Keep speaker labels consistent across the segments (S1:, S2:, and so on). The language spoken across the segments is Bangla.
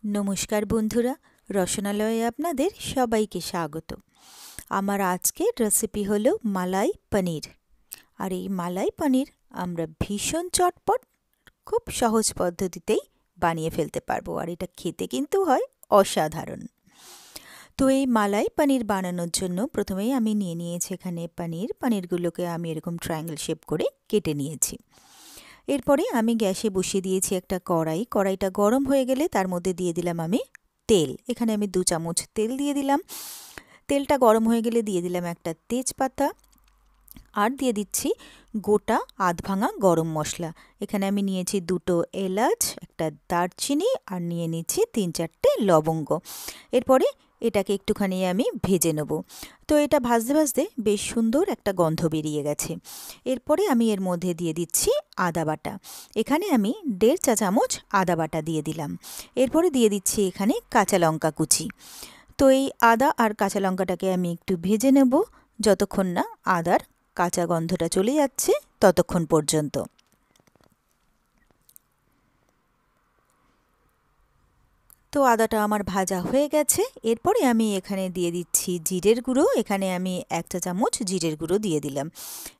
S1: नमस्कार बंधुरा रसनालये आपनादेर सबाइके स्वागत। आमार आजकेर रेसिपि हलो मालाई पनीर। और ये मालाई पनीर आमरा भीषण चटपट खूब सहज पद्धतितेई बानिये फेलते पारबो और एटा खेते किन्तु हय असाधारण। तो ये मालाई पनीर बानानोर जोन्नो प्रथमेई आमी निये नियेछि एखाने पनीरगुलोके आमी एरकम ट्रायंगल शेप करे केटे नियेछि। एरपरे आमी ग्यासे बसिए दिएछि एकटा कड़ाई। कड़ाईटा गरम हये गेले तार मध्ये दिए दिलाम आमी तेल। एखाने आमी 2 चामच तेल दिए दिलाम। तेलटा गरम हये गेले दिए दिलाम एकटा तेजपाता और दिए दिচ্ছি गोटा आध भाঙা गरम मशला। एखाने आमी नियेछि 2টো एलाच, एकटा दारचिनी और निये निচ্ছি 3-4টে लवंग। एरपरे एटाके एकटुखानी आमी भेजे नेब। तो एटा भाजते भाजते बेश सुंदर एकटा गन्ध बेरिये गेছে। एरपरे आमी एर मধ্যে दिए दिচ্ছি आदा बाटा। एखाने आमी 1.5 चा चामच आदा बाटा दिए दिलाम। एरपरे दिए दिচ্ছি एखाने काँचा लंका कुचि। तो এই आदा और काँचा लंकाटाके आमी एकटु भेजे नेब যতক্ষণ না আদার কাঁচা গন্ধটা চলে যাচ্ছে ততক্ষণ পর্যন্ত। তো আদাটা আমার ভাজা হয়ে গেছে। এরপরে আমি এখানে দিয়ে দিচ্ছি জিরের গুঁড়ো। এখানে আমি 1 চা চামচ জিরের গুঁড়ো দিয়ে দিলাম।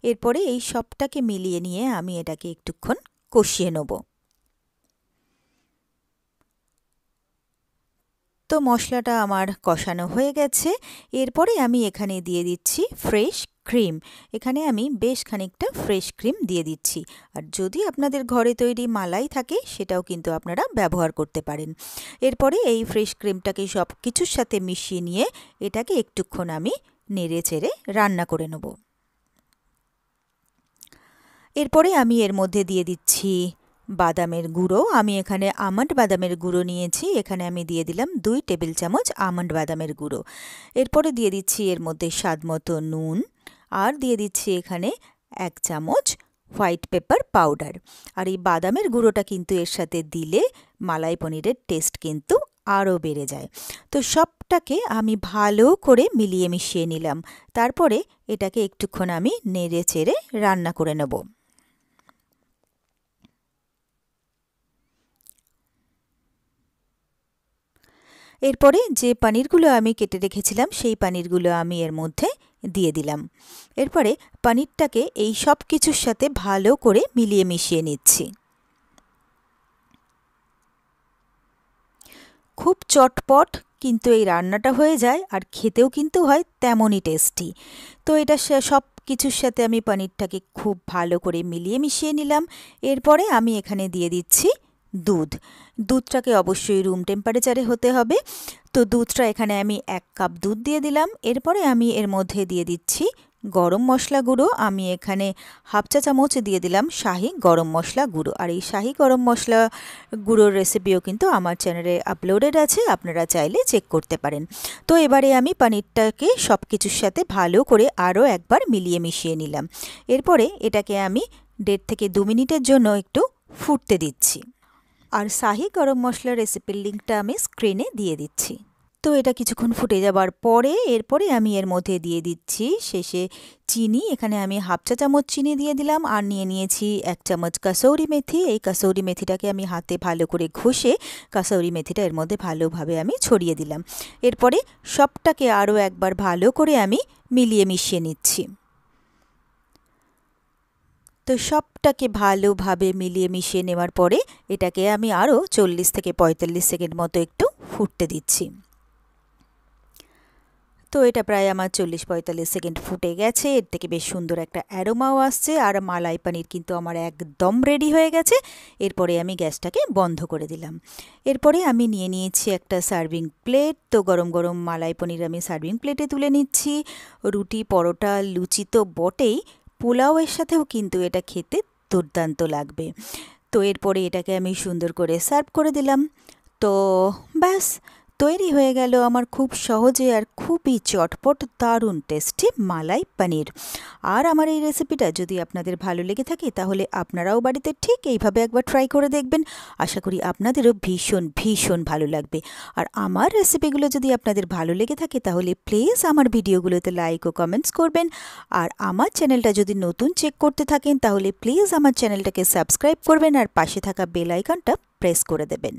S1: এরপরে এই সবটাকে মিলিয়ে নিয়ে আমি এটাকে একটুক্ষণ কষিয়ে নেব। তো মশলাটা আমার কষানো হয়ে গেছে। এরপরে আমি এখানে দিয়ে দিচ্ছি ফ্রেশ ক্রিম। এখানে আমি বেশ খানিকটা ফ্রেশ ক্রিম দিয়ে দিচ্ছি। আর যদি আপনাদের ঘরে তৈরি মালাই থাকে সেটাও কিন্তু আপনারা ব্যবহার করতে পারেন। এরপরে এই ফ্রেশ ক্রিমটাকে সব কিছুর সাথে মিশিয়ে নিয়ে এটাকে একটুক্ষণ আমি নেড়ে চেড়ে রান্না করে নেব। এরপরে আমি এর মধ্যে দিয়ে দিচ্ছি বাদামের গুঁড়ো। আমি এখানে আমন্ড বাদামের গুঁড়ো নিয়েছি। এখানে আমি দিয়ে দিলাম 2 টেবিল চামচ আমন্ড বাদামের গুঁড়ো। এরপরে দিয়ে দিচ্ছি এর মধ্যে স্বাদমতো নুন আর দিয়ে দিচ্ছি এখানে 1 চামচ হোয়াইট পেপার পাউডার। আর এই বাদামের গুঁড়োটা কিন্তু এর সাথে দিলে মালাই পনিরের টেস্ট কিন্তু আরও বেড়ে যায়। তো সবটাকে আমি ভালো করে মিলিয়ে মিশিয়ে নিলাম। তারপরে এটাকে একটুক্ষণ আমি নেড়ে চেড়ে রান্না করে নেব। এরপরে যে পনিরগুলো আমি কেটে রেখেছিলাম সেই পনিরগুলো আমি এর মধ্যে দিয়ে দিলাম। এরপরে পনিরটাকে এই সব কিছুর সাথে ভালো করে মিলিয়ে মিশিয়ে নিচ্ছি। খুব চটপট কিন্তু এই রান্নাটা হয়ে যায় আর খেতেও কিন্তু হয় তেমনই টেস্টি। তো এটা সব কিছুর সাথে আমি পনিরটাকে খুব ভালো করে মিলিয়ে মিশিয়ে নিলাম। এরপরে আমি এখানে দিয়ে দিচ্ছি দুধ। দুধটাকে অবশ্যই রুম টেম্পারেচারে হতে হবে। তো দুধটা এখানে আমি 1 কাপ দুধ দিয়ে দিলাম। এরপরে আমি এর মধ্যে দিয়ে দিচ্ছি গরম মশলা গুঁড়ো। আমি এখানে 1/2 চা চামচ দিয়ে দিলাম শাহি গরম মশলা গুঁড়ো। আর এই শাহি গরম মশলা গুঁড়োর রেসিপিও কিন্তু আমার চ্যানেলে আপলোডেড আছে, আপনারা চাইলে চেক করতে পারেন। তো এবারে আমি পনিরটাকে সব কিছুর সাথে ভালো করে আরও একবার মিলিয়ে মিশিয়ে নিলাম। এরপরে এটাকে আমি 1.5 থেকে 2 মিনিটের জন্য একটু ফুটতে দিচ্ছি। আর শাহি গরম মশলার রেসিপির লিঙ্কটা আমি স্ক্রিনে দিয়ে দিচ্ছি। তো এটা কিছুক্ষণ ফুটে যাবার পরে এরপরে আমি এর মধ্যে দিয়ে দিচ্ছি শেষে চিনি। এখানে আমি 1/2 চা চামচ চিনি দিয়ে দিলাম আর নিয়ে নিয়েছি 1 চামচ কাসৌরি মেথি। এই কাসৌরি মেথিটাকে আমি হাতে ভালো করে ঘষে কাসৌরি মেথিটা এর মধ্যে ভালোভাবে আমি ছড়িয়ে দিলাম। এরপরে সবটাকে আরও একবার ভালো করে আমি মিলিয়ে মিশিয়ে নিচ্ছি। তো সবটাকে ভালোভাবে মিলিয়ে মিশিয়ে নেওয়ার পরে এটাকে আমি আরও 40 থেকে 45 সেকেন্ড মতো একটু ফুটতে দিচ্ছি। তো এটা প্রায় আমার 40-45 সেকেন্ড ফুটে গেছে। এর থেকে বেশ সুন্দর একটা অ্যারোমাও আসছে আর মালাই পনির কিন্তু আমার একদম রেডি হয়ে গেছে। এরপরে আমি গ্যাসটাকে বন্ধ করে দিলাম। এরপরে আমি নিয়ে নিয়েছি একটা সার্ভিং প্লেট। তো গরম গরম মালাই পনির আমি সার্ভিং প্লেটে তুলে নিচ্ছি। রুটি, পরোটা, লুচি তো বটেই, পোলাওয়ের সাথেও কিন্তু এটা খেতে দুর্দান্ত লাগবে। তো এরপরে এটাকে আমি সুন্দর করে সার্ভ করে দিলাম। তো ব্যাস তৈরি হয়ে গেল আমার খুব সহজে আর খুবই চটপট দারুণ টেস্টি মালাই পনির। আর আমার এই রেসিপিটা যদি আপনাদের ভালো লেগে থাকে তাহলে আপনারাও বাড়িতে ঠিক এইভাবে একবার ট্রাই করে দেখবেন। আশা করি আপনাদেরও ভীষণ ভীষণ ভালো লাগবে। আর আমার রেসিপিগুলো যদি আপনাদের ভালো লেগে থাকে তাহলে প্লিজ আমার ভিডিওগুলোতে লাইক ও কমেন্টস করবেন। আর আমার চ্যানেলটা যদি নতুন চেক করতে থাকেন তাহলে প্লিজ আমার চ্যানেলটাকে সাবস্ক্রাইব করবেন আর পাশে থাকা বেল আইকনটা প্রেস করে দেবেন।